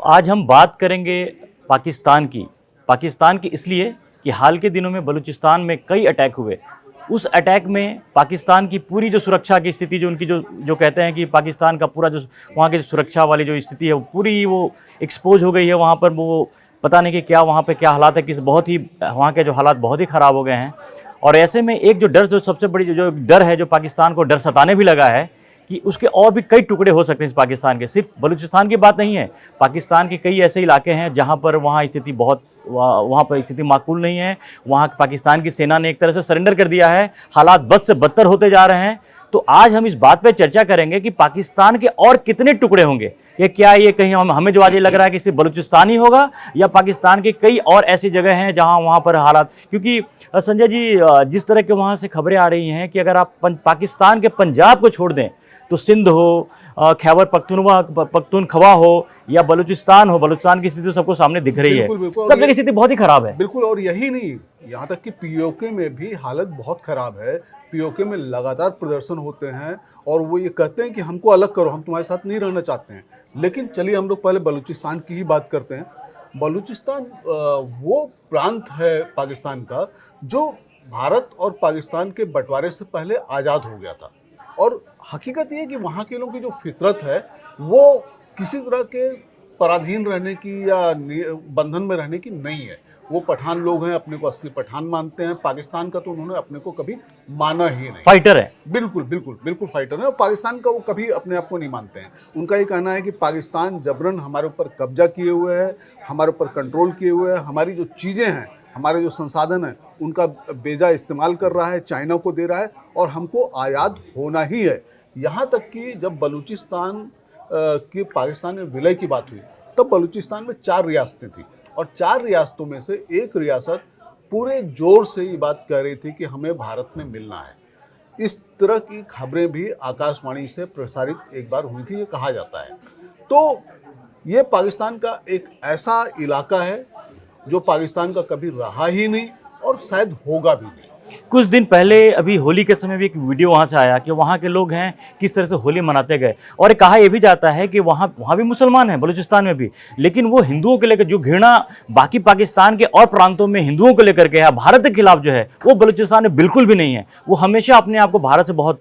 आज हम बात करेंगे पाकिस्तान की। पाकिस्तान की इसलिए कि हाल के दिनों में बलूचिस्तान में कई अटैक हुए। उस अटैक में पाकिस्तान की पूरी जो सुरक्षा की स्थिति, जो उनकी जो कहते हैं कि पाकिस्तान का पूरा जो वहाँ की जो सुरक्षा वाली जो स्थिति है वो पूरी वो एक्सपोज हो गई है। वहाँ पर वो पता नहीं कि क्या वहाँ पे क्या हालात है, किस बहुत ही वहाँ के जो हालात बहुत ही ख़राब हो गए हैं। और ऐसे में एक जो डर, जो सबसे बड़ी जो डर है, जो पाकिस्तान को डर सताने भी लगा है कि उसके और भी कई टुकड़े हो सकते हैं इस पाकिस्तान के। सिर्फ बलूचिस्तान की बात नहीं है, पाकिस्तान के कई ऐसे इलाके हैं जहां पर वहां स्थिति बहुत वहां पर स्थिति माकूल नहीं है। वहां पाकिस्तान की सेना ने एक तरह से सरेंडर कर दिया है, हालात बद से बदतर होते जा रहे हैं। तो आज हम इस बात पर चर्चा करेंगे कि पाकिस्तान के और कितने टुकड़े होंगे, कि क्या ये कहीं हमें जो आज ये लग रहा है कि सिर्फ बलूचिस्तान ही होगा, या पाकिस्तान के कई और ऐसी जगह हैं जहां वहां पर हालात। क्योंकि संजय जी, जिस तरह के वहां से खबरें आ रही हैं कि अगर आप पाकिस्तान के पंजाब को छोड़ दें तो सिंध हो, खैबर पख्तूनख्वा हो या बलूचिस्तान हो, बलूचिस्तान की स्थिति तो सबको सामने दिख रही है। सब जगह स्थिति बहुत ही खराब है। बिल्कुल, और यही नहीं, यहाँ तक कि पीओके में भी हालत बहुत खराब है। पीओके में लगातार प्रदर्शन होते हैं और वो ये कहते हैं कि हमको अलग करो, हम तुम्हारे साथ नहीं रहना चाहते हैं। लेकिन चलिए हम लोग पहले बलूचिस्तान की ही बात करते हैं। बलूचिस्तान वो प्रांत है पाकिस्तान का जो भारत और पाकिस्तान के बंटवारे से पहले आज़ाद हो गया था। और हकीकत ये है कि वहाँ के लोगों की जो फितरत है वो किसी तरह के पराधीन रहने की या बंधन में रहने की नहीं है। वो पठान लोग हैं, अपने को असली पठान मानते हैं। पाकिस्तान का तो उन्होंने अपने को कभी माना ही नहीं। फाइटर है, बिल्कुल बिल्कुल बिल्कुल फाइटर है। और पाकिस्तान का वो कभी अपने आप को नहीं मानते हैं। उनका ये कहना है कि पाकिस्तान जबरन हमारे ऊपर कब्जा किए हुए है, हमारे ऊपर कंट्रोल किए हुए है, हमारी जो चीज़ें हैं, हमारे जो संसाधन हैं उनका बेजा इस्तेमाल कर रहा है, चाइना को दे रहा है और हमको आयात होना ही है। यहाँ तक कि जब बलूचिस्तान की पाकिस्तान में विलय की बात हुई तब बलूचिस्तान में 4 रियासतें थी और 4 रियासतों में से एक रियासत पूरे जोर से ये बात कह रही थी कि हमें भारत में मिलना है। इस तरह की खबरें भी आकाशवाणी से प्रसारित एक बार हुई थी, ये कहा जाता है। तो ये पाकिस्तान का एक ऐसा इलाका है जो पाकिस्तान का कभी रहा ही नहीं और शायद होगा भी नहीं। कुछ दिन पहले अभी होली के समय भी एक वीडियो वहाँ से आया कि वहाँ के लोग हैं किस तरह से होली मनाते गए। और कहा यह भी जाता है कि वहाँ भी मुसलमान हैं, बलूचिस्तान में भी, लेकिन वो हिंदुओं को लेकर जो घृणा बाकी पाकिस्तान के और प्रांतों में हिंदुओं को लेकर के है, भारत के खिलाफ जो है, वो बलूचिस्तान में बिल्कुल भी नहीं है। वो हमेशा अपने आप को भारत से बहुत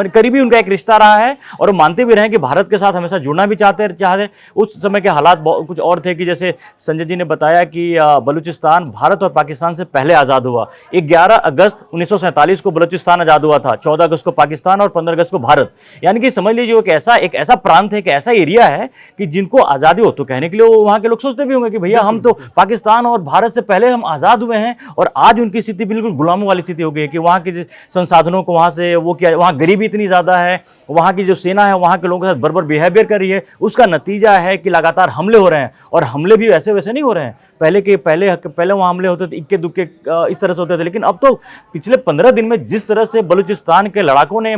करीबी उनका एक रिश्ता रहा है और वो मानते भी रहे कि भारत के साथ हमेशा जुड़ना भी चाहते। उस समय के हालात कुछ और थे कि जैसे संजय जी ने बताया कि बलूचिस्तान भारत और पाकिस्तान से पहले आज़ाद हुआ। 11 अगस्त 1947 को बलूचिस्तान आजाद हुआ था, 14 अगस्त को पाकिस्तान और 15 अगस्त को भारत। यानी कि समझ लीजिए एक ऐसा प्रांत है, एक ऐसा एरिया है कि जिनको आज़ादी हो तो कहने के लिए वो वहाँ के लोग सोचते भी होंगे कि भैया हम तो पाकिस्तान और भारत से पहले हम आज़ाद हुए हैं। और आज उनकी स्थिति बिल्कुल गुलामों वाली स्थिति हो गई है कि वहाँ के संसाधनों को वहाँ से वो क्या, वहाँ गरीबी इतनी ज़्यादा है, वहाँ की जो सेना है वहाँ के लोगों के साथ बर्बर बिहेवियर कर रही है। उसका नतीजा है कि लगातार हमले हो रहे हैं और हमले भी वैसे वैसे नहीं हो रहे हैं। पहले वहाँ हमले होते थे, इक्के दुक्के इस तरह से होते थे, लेकिन अब तो पिछले 15 दिन में जिस तरह से बलूचिस्तान के लड़ाकों ने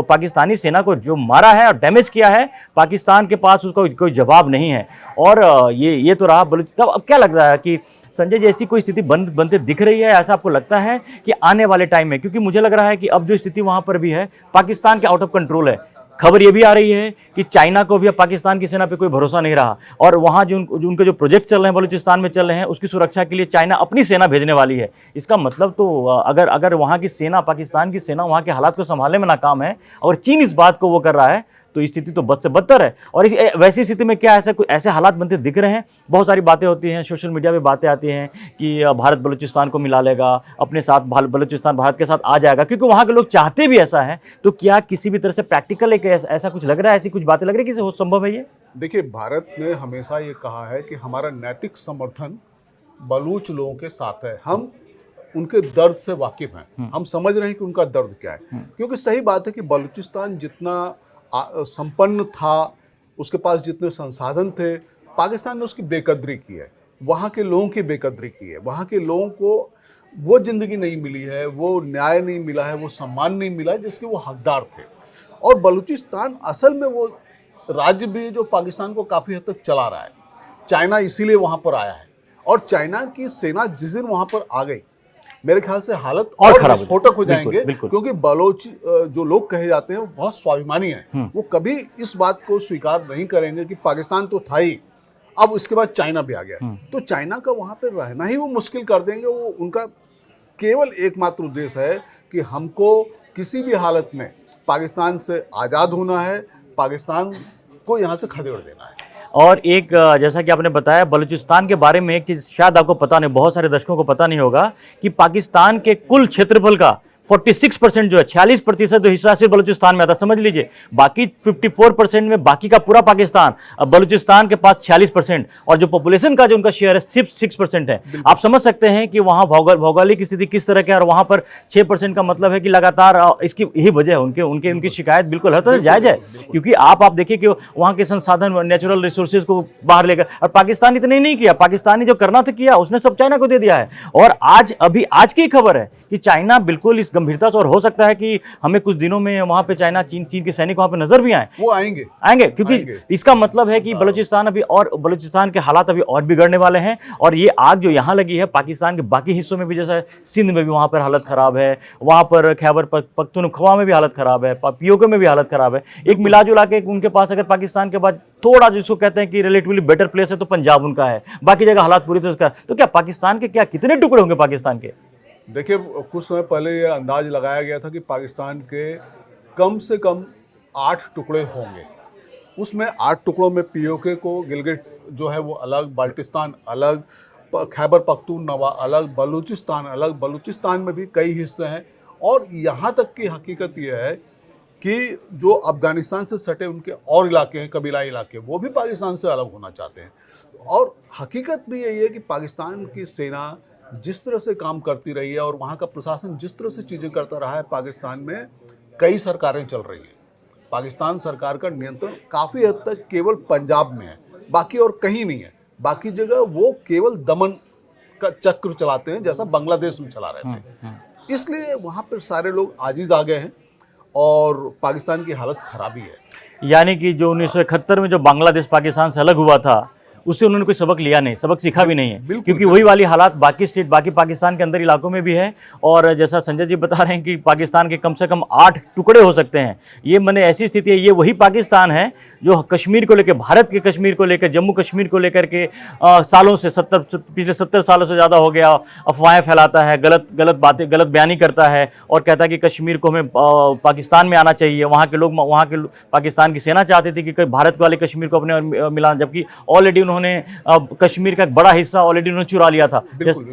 पाकिस्तानी सेना को जो मारा है और डैमेज किया है, पाकिस्तान के पास उसका कोई जवाब नहीं है। और ये तो रहा बलूचिस्तान। अब क्या लग रहा है कि संजय जी ऐसी कोई स्थिति बनते दिख रही है, ऐसा आपको लगता है कि आने वाले टाइम में? क्योंकि मुझे लग रहा है कि अब जो स्थिति वहाँ पर भी है पाकिस्तान के आउट ऑफ कंट्रोल है। खबर ये भी आ रही है कि चाइना को भी अब पाकिस्तान की सेना पे कोई भरोसा नहीं रहा और वहाँ जो उनके जो प्रोजेक्ट चल रहे हैं बलूचिस्तान में चल रहे हैं, उसकी सुरक्षा के लिए चाइना अपनी सेना भेजने वाली है। इसका मतलब तो अगर वहाँ की सेना, पाकिस्तान की सेना वहाँ के हालात को संभालने में नाकाम है और चीन इस बात को वो कर रहा है, तो स्थिति तो बद से बदतर है। और वैसी स्थिति में क्या ऐसे हालात बनते दिख रहे हैं? बहुत सारी बातें होती हैं, सोशल मीडिया पे बातें आती हैं कि भारत बलूचिस्तान को मिला लेगा अपने साथ, बलूचिस्तान भारत के साथ आ जाएगा, क्योंकि वहाँ के लोग चाहते भी ऐसा है। तो क्या किसी भी तरह से प्रैक्टिकल ऐसा कुछ लग रहा है, ऐसी कुछ बातें लग रही है कि संभव है ये? देखिए, भारत ने हमेशा ये कहा है कि हमारा नैतिक समर्थन बलूच लोगों के साथ है। हम उनके दर्द से वाकिफ हैं, हम समझ रहे हैं कि उनका दर्द क्या है। क्योंकि सही बात है कि बलूचिस्तान जितना संपन्न था, उसके पास जितने संसाधन थे, पाकिस्तान ने उसकी बेकदरी की है, वहाँ के लोगों की बेकदरी की है। वहाँ के लोगों को वो ज़िंदगी नहीं मिली है, वो न्याय नहीं मिला है, वो सम्मान नहीं मिला है जिसके वो हकदार थे। और बलूचिस्तान असल में वो राज्य भी जो पाकिस्तान को काफ़ी हद तक चला रहा है। चाइना इसीलिए वहाँ पर आया है और चाइना की सेना जिस दिन वहाँ पर आ गई मेरे ख्याल से हालत और और खराब हो विस्फोटक हो जाएगी। जाएंगे, बिल्कुल। क्योंकि बलोच जो लोग कहे जाते हैं वो बहुत स्वाभिमानी हैं। वो कभी इस बात को स्वीकार नहीं करेंगे कि पाकिस्तान तो था ही, अब इसके बाद चाइना भी आ गया, तो चाइना का वहाँ पे रहना ही वो मुश्किल कर देंगे। वो उनका केवल एकमात्र उद्देश्य है कि हमको किसी भी हालत में पाकिस्तान से आज़ाद होना है, पाकिस्तान को यहाँ से खदेड़ देना है। और एक जैसा कि आपने बताया बलूचिस्तान के बारे में एक चीज़ शायद आपको पता नहीं, बहुत सारे दर्शकों को पता नहीं होगा कि पाकिस्तान के कुल क्षेत्रफल का 46% जो है, 46% जो हिस्सा सिर्फ बलूचिस्तान में आता है, समझ लीजिए। बाकी 54% में बाकी का पूरा पाकिस्तान, अब बलूचिस्तान के पास 46%, और जो पॉपुलेशन का जो उनका शेयर है सिर्फ 6% है। आप समझ सकते हैं कि वहाँ भौगोलिक स्थिति किस तरह की है, और वहाँ पर 6% का मतलब है कि लगातार इसकी यही वजह है, उनकी शिकायत बिल्कुल हर तरह से जायज़ है, क्योंकि आप देखिए कि वहाँ के संसाधन, नेचुरल रिसोर्सेज को बाहर लेकर, और पाकिस्तान इतने नहीं किया, पाकिस्तान ने जो करना था किया, उसने सब चाइना को दे दिया है। और आज की खबर है कि चाइना बिल्कुल इस गंभीरता से, और हो सकता है कि हमें कुछ दिनों में वहां पे चीन के सैनिक वहां पे नजर भी आए, वो आएंगे क्योंकि इसका मतलब है कि बलूचिस्तान के हालात अभी और बिगड़ने वाले हैं। और ये आग जो यहाँ लगी है, पाकिस्तान के बाकी हिस्सों में भी, जैसा सिंध में भी वहां पर हालत खराब है, वहां पर खैबर पख्तूनख्वा में भी हालत खराब है, पीओके में भी हालत खराब है। एक मिला जुला के उनके पास अगर पाकिस्तान के बाद थोड़ा जिसको कहते हैं कि रिलेटिवली बेटर प्लेस है तो पंजाब उनका है, बाकी जगह हालात पूरी तरह से। तो क्या पाकिस्तान के कितने टुकड़े होंगे पाकिस्तान के? देखिए, कुछ समय पहले ये अंदाज लगाया गया था कि पाकिस्तान के कम से कम 8 टुकड़े होंगे। उसमें 8 टुकड़ों में पीओके को, गिलगिट जो है वो अलग, बाल्टिस्तान अलग, खैबर पख्तूनख्वा अलग, बलूचिस्तान अलग। बलूचिस्तान में भी कई हिस्से हैं, और यहाँ तक की हकीकत यह है कि जो अफ़गानिस्तान से सटे उनके और इलाके हैं, कबीलाई इलाके, वो भी पाकिस्तान से अलग होना चाहते हैं। और हकीकत भी यही है कि पाकिस्तान की सेना जिस तरह से काम करती रही है और वहाँ का प्रशासन जिस तरह से चीज़ें करता रहा है, पाकिस्तान में कई सरकारें चल रही हैं। पाकिस्तान सरकार का नियंत्रण काफ़ी हद तक केवल पंजाब में है, बाकी और कहीं नहीं है। बाकी जगह वो केवल दमन का चक्र चलाते हैं, जैसा बांग्लादेश में चला रहे थे। इसलिए वहाँ पर सारे लोग आजिज़ आ गए हैं और पाकिस्तान की हालत खराबी है। यानी कि जो 1971 में जो बांग्लादेश पाकिस्तान से अलग हुआ था, उससे उन्होंने कोई सबक लिया नहीं, सबक सीखा भी नहीं है, क्योंकि वही वाली हालात बाकी पाकिस्तान के अंदर इलाकों में भी है। और जैसा संजय जी बता रहे हैं कि पाकिस्तान के कम से कम 8 टुकड़े हो सकते हैं। ये मैंने ऐसी स्थिति है, ये वही पाकिस्तान है जो कश्मीर को लेकर, भारत के कश्मीर को लेकर, जम्मू कश्मीर को लेकर के सालों से पिछले 70 सालों से ज़्यादा हो गया अफवाहें फैलाता है, गलत बातें, गलत बयानी करता है, और कहता है कि कश्मीर को हमें पाकिस्तान में आना चाहिए। वहाँ के पाकिस्तान की सेना चाहती थी कि भारत वाले कश्मीर को अपने मिलाना, जबकि ऑलरेडी उन्होंने कश्मीर का एक बड़ा हिस्सा ऑलरेडी उन्होंने चुरा लिया था।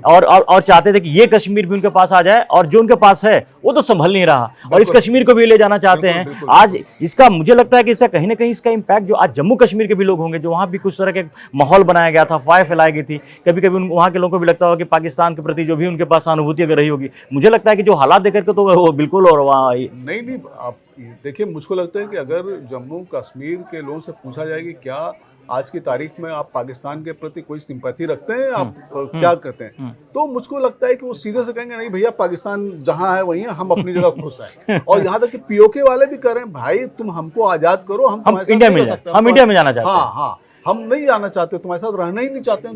और चाहते थे कि ये कश्मीर भी उनके पास आ जाए, और जो उनके पास है वो तो संभल नहीं रहा, और इस कश्मीर को भी ले जाना चाहते हैं। आज इसका मुझे लगता है कि इसका कहीं ना कहीं इसका इम्पैक्ट जो आज जम्मू कश्मीर के भी लोग होंगे, जो वहाँ भी कुछ तरह के माहौल बनाया गया था, अफवाहें फैलाई गई थी, कभी कभी वहाँ के लोगों को भी लगता होगा कि पाकिस्तान के प्रति जो भी उनके पास सहानुभूति अगर रही होगी, मुझे लगता है कि जो हालात देकर के तो वो बिल्कुल, और वहाँ नहीं, आप देखिए, मुझको लगता है कि अगर जम्मू कश्मीर के लोगों से पूछा जाए कि क्या आज की तारीख में आप पाकिस्तान के प्रति कोई सिंपैथी रखते हैं, आप क्या करते हैं, तो मुझको लगता है कि वो सीधे से कहेंगे नहीं भैया, पाकिस्तान जहां है वहीं है, हम अपनी जगह खुश हैं। और यहाँ तक कि पीओके वाले भी कह रहे हैं, भाई तुम हमको आज़ाद करो, हम इंडिया में जाना चाहते हैं। हाँ, हम नहीं जाना चाहते, तुम्हारे साथ रहना ही नहीं चाहते हैं,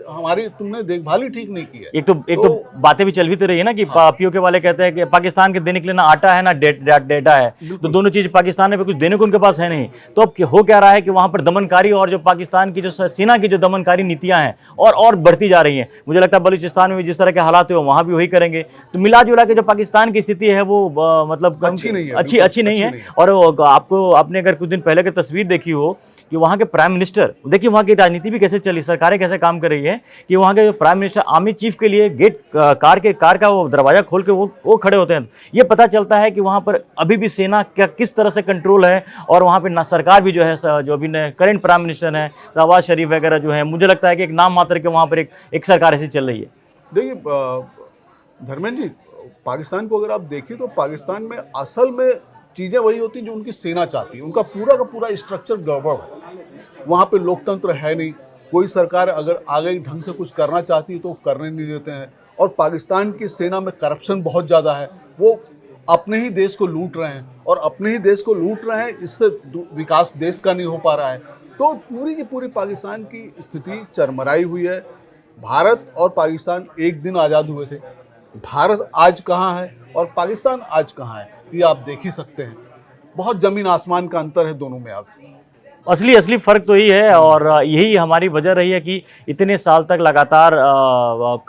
हमारी तुमने देखभाल ही ठीक नहीं की है। एक तो बातें भी चल भी तो रही है ना कि पीओके वाले कहते हैं कि पाकिस्तान के देने के लिए ना आटा है ना डेटा है, तो दोनों चीज पाकिस्तान में कुछ देने को उनके पास है नहीं। तो अब हो क्या रहा है कि वहां पर दमनकारी, और जो पाकिस्तान की जो सेना की जो दमनकारी नीतियां हैं और बढ़ती जा रही हैं। मुझे लगता है बलूचिस्तान में जिस तरह के हालात है वहां भी वही करेंगे। तो मिला जुला के जो पाकिस्तान की स्थिति है वो मतलब अच्छी नहीं है। और आपने अगर कुछ दिन पहले की तस्वीर देखी हो कि वहाँ के प्राइम मिनिस्टर, देखिए वहाँ की राजनीति भी कैसे चली, सरकारें कैसे काम कर रही है कि वहाँ के प्राइम मिनिस्टर आर्मी चीफ के लिए गेट कार का वो दरवाजा खोल के वो खड़े होते हैं। ये पता चलता है कि वहाँ पर अभी भी सेना का किस तरह से कंट्रोल है, और वहाँ पर सरकार भी जो है, जो अभी करंट प्राइम मिनिस्टर हैं शहबाज शरीफ वगैरह जो है, मुझे लगता है कि एक नाम मात्र के वहाँ पर एक सरकार ऐसी चल रही है। देखिए धर्मेंद्र जी, पाकिस्तान को अगर आप देखिए तो पाकिस्तान में असल में चीज़ें वही होती हैं जो उनकी सेना चाहती है। उनका पूरा का पूरा स्ट्रक्चर गड़बड़ है, वहाँ पे लोकतंत्र है नहीं, कोई सरकार अगर आगे ढंग से कुछ करना चाहती है तो करने नहीं देते हैं। और पाकिस्तान की सेना में करप्शन बहुत ज़्यादा है, वो अपने ही देश को लूट रहे हैं, और अपने ही देश को लूट रहे हैं, इससे विकास देश का नहीं हो पा रहा है। तो पूरी की पूरी पाकिस्तान की स्थिति चरमराई हुई है। भारत और पाकिस्तान एक दिन आज़ाद हुए थे, भारत आज कहाँ है और पाकिस्तान आज कहाँ है, ये आप देख ही सकते हैं। बहुत ज़मीन आसमान का अंतर है दोनों में। आप असली असली फ़र्क तो यही है, और यही हमारी वजह रही है कि इतने साल तक लगातार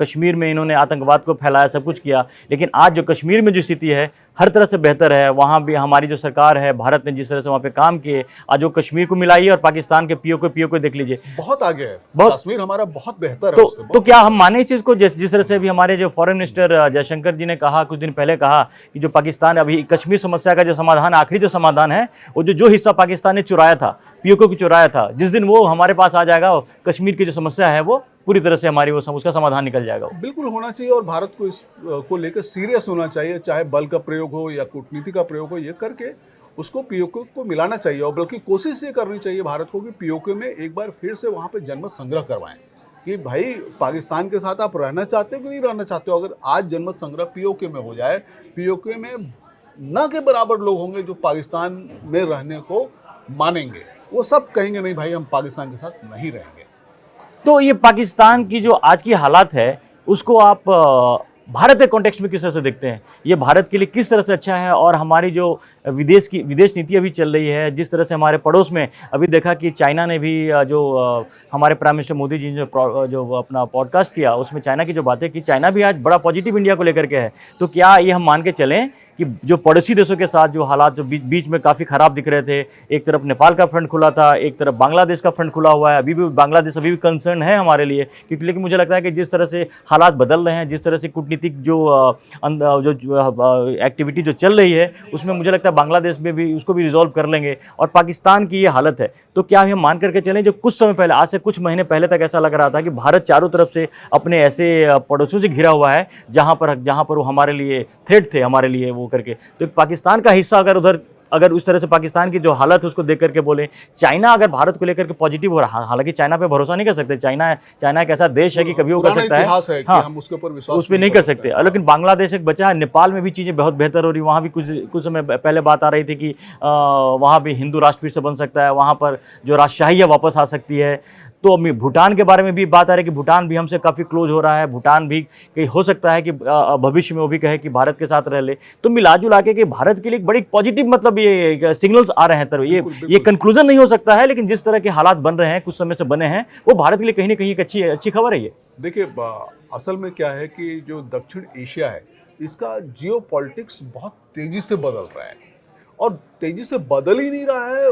कश्मीर में इन्होंने आतंकवाद को फैलाया, सब कुछ किया, लेकिन आज जो कश्मीर में जो स्थिति है हर तरह से बेहतर है। वहाँ भी हमारी जो सरकार है, भारत ने जिस तरह से वहाँ पे काम किए, आज वो कश्मीर को मिलाई है, और पाकिस्तान के पीओके देख लीजिए बहुत आगे है, बहुत। कश्मीर हमारा बहुत बेहतर है उससे। तो क्या हम माने इस चीज़ को, जिस तरह से अभी हमारे जो फॉरेन मिनिस्टर जयशंकर जी ने कहा, कुछ दिन पहले कहा कि जो पाकिस्तान अभी कश्मीर समस्या का जो समाधान, आखिरी जो समाधान है, वो जो हिस्सा पाकिस्तान ने चुराया था, पीओके को चुराया था, जिस दिन वो हमारे पास आ जाएगा, कश्मीर की जो समस्या है वो पूरी तरह से हमारी उसका समाधान निकल जाएगा। बिल्कुल होना चाहिए, और भारत को इस को लेकर सीरियस होना चाहिए, चाहे बल का प्रयोग हो या कूटनीति का प्रयोग हो, ये करके उसको पीओके को मिलाना चाहिए। और बल्कि कोशिश ये करनी चाहिए भारत को कि पीओके में एक बार फिर से वहाँ पे जनमत संग्रह करवाएं कि भाई पाकिस्तान के साथ आप रहना चाहते हो कि नहीं रहना चाहते हो। अगर आज जनमत संग्रह पीओके में हो जाए, पीओके में न के बराबर लोग होंगे जो पाकिस्तान में रहने को मानेंगे, वो सब कहेंगे नहीं भाई हम पाकिस्तान के साथ नहीं रहेंगे। तो ये पाकिस्तान की जो आज की हालात है, उसको आप भारत के कॉन्टेक्स्ट में किस तरह से देखते हैं? ये भारत के लिए किस तरह से अच्छा है? और हमारी जो विदेश नीति अभी चल रही है, जिस तरह से हमारे पड़ोस में अभी देखा कि चाइना ने भी हमारे प्राइम मिनिस्टर मोदी जी ने जो अपना पॉडकास्ट किया, उसमें चाइना की जो बातें की, चाइना भी आज बड़ा पॉजिटिव इंडिया को लेकर के है। तो क्या ये हम मान के चलें कि जो पड़ोसी देशों के साथ जो हालात जो बीच में काफ़ी ख़राब दिख रहे थे, एक तरफ नेपाल का फ्रंट खुला था, एक तरफ बांग्लादेश का फ्रंट खुला हुआ है, अभी भी बांग्लादेश अभी भी कंसर्न है हमारे लिए, क्योंकि लेकिन मुझे लगता है कि जिस तरह से हालात बदल रहे हैं, जिस तरह से कूटनीतिक जो एक्टिविटी जो चल रही है, उसमें मुझे लगता है बांग्लादेश में भी उसको भी रिजॉल्व कर लेंगे। और पाकिस्तान की ये हालत है, तो क्या हम मान करके चलें जो कुछ समय पहले, आज से कुछ महीने पहले तक ऐसा लग रहा था कि भारत चारों तरफ से अपने ऐसे पड़ोसियों से घिरा हुआ है जहाँ पर वो हमारे लिए थ्रेट थे, हमारे लिए वो करके, तो पाकिस्तान का हिस्सा अगर उस तरह से पाकिस्तान की जो हालत है उसको देख करके बोले, चाइना अगर भारत को लेकर के पॉजिटिव हो रहा, हालांकि चाइना पे भरोसा नहीं कर सकते, चाइना एक ऐसा देश है कि कभी वो कर सकता है, हाँ, हम उसके ऊपर विश्वास उस पर नहीं कर सकते। लेकिन बांग्लादेश एक बचा है, नेपाल में भी चीज़ें बहुत बेहतर हो रही, वहाँ भी कुछ समय पहले बात आ रही थी कि वहाँ भी हिंदू राष्ट्र फिर से बन सकता है, वहाँ पर जो राजशाही है वापस आ सकती है। तो भूटान के बारे में भी बात आ रही है कि भूटान भी हमसे काफ़ी क्लोज हो रहा है, भूटान भी कहीं हो सकता है कि भविष्य में वो भी कहे कि भारत के साथ रह ले। तो मिला जुला के कि भारत के लिए एक बड़ी पॉजिटिव मतलब ये सिग्नल्स आ रहे हैं, तर ये कंक्लूजन नहीं हो सकता है, लेकिन जिस तरह के हालात बन रहे हैं, कुछ समय से बने हैं, वो भारत के लिए कहीं ना कहीं एक अच्छी खबर है। ये देखिए, असल में क्या है कि जो दक्षिण एशिया है, इसका जियो पॉलिटिक्स बहुत तेज़ी से बदल रहा है, और तेज़ी से बदल ही नहीं रहा है,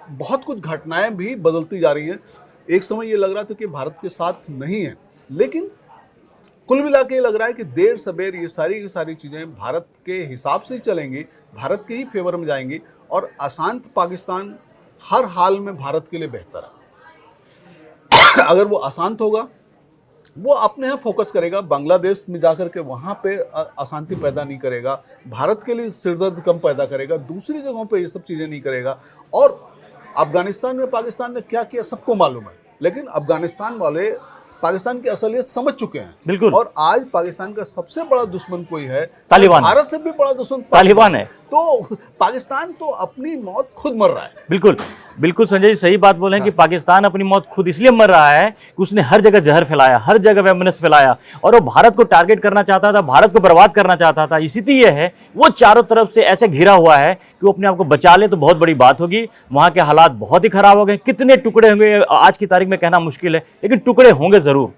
बहुत कुछ घटनाएं भी बदलती जा रही हैं। एक समय ये लग रहा था कि भारत के साथ नहीं है, लेकिन कुल मिला के लग रहा है कि देर सबेर ये सारी की सारी चीज़ें भारत के हिसाब से ही चलेंगी, भारत के ही फेवर में जाएंगी, और अशांत पाकिस्तान हर हाल में भारत के लिए बेहतर है। अगर वो अशांत होगा, वो अपने यहाँ फोकस करेगा, बांग्लादेश में जाकर के वहाँ पे अशांति पैदा नहीं करेगा, भारत के लिए सिरदर्द कम पैदा करेगा, दूसरी जगहों पे ये सब चीज़ें नहीं करेगा। और अफगानिस्तान में पाकिस्तान ने क्या किया सबको मालूम है, लेकिन अफगानिस्तान वाले पाकिस्तान की असलियत समझ चुके हैं। बिल्कुल। और आज पाकिस्तान का सबसे बड़ा दुश्मन कोई है, तालिबान। भारत से भी बड़ा दुश्मन तालिबान है। तो पाकिस्तान तो अपनी मौत खुद मर रहा है। बिल्कुल संजय जी सही बात बोले हैं कि पाकिस्तान अपनी मौत खुद इसलिए मर रहा है कि उसने हर जगह जहर फैलाया, हर जगह वेमनस फैलाया, और वो भारत को टारगेट करना चाहता था, भारत को बर्बाद करना चाहता था। इसीलिए ये है वो चारों तरफ से ऐसे घिरा हुआ है कि वो अपने आप को बचा ले तो बहुत बड़ी बात होगी। वहाँ के हालात बहुत ही खराब हो गए, कितने टुकड़े होंगे आज की तारीख में कहना मुश्किल है, लेकिन टुकड़े होंगे ज़रूर।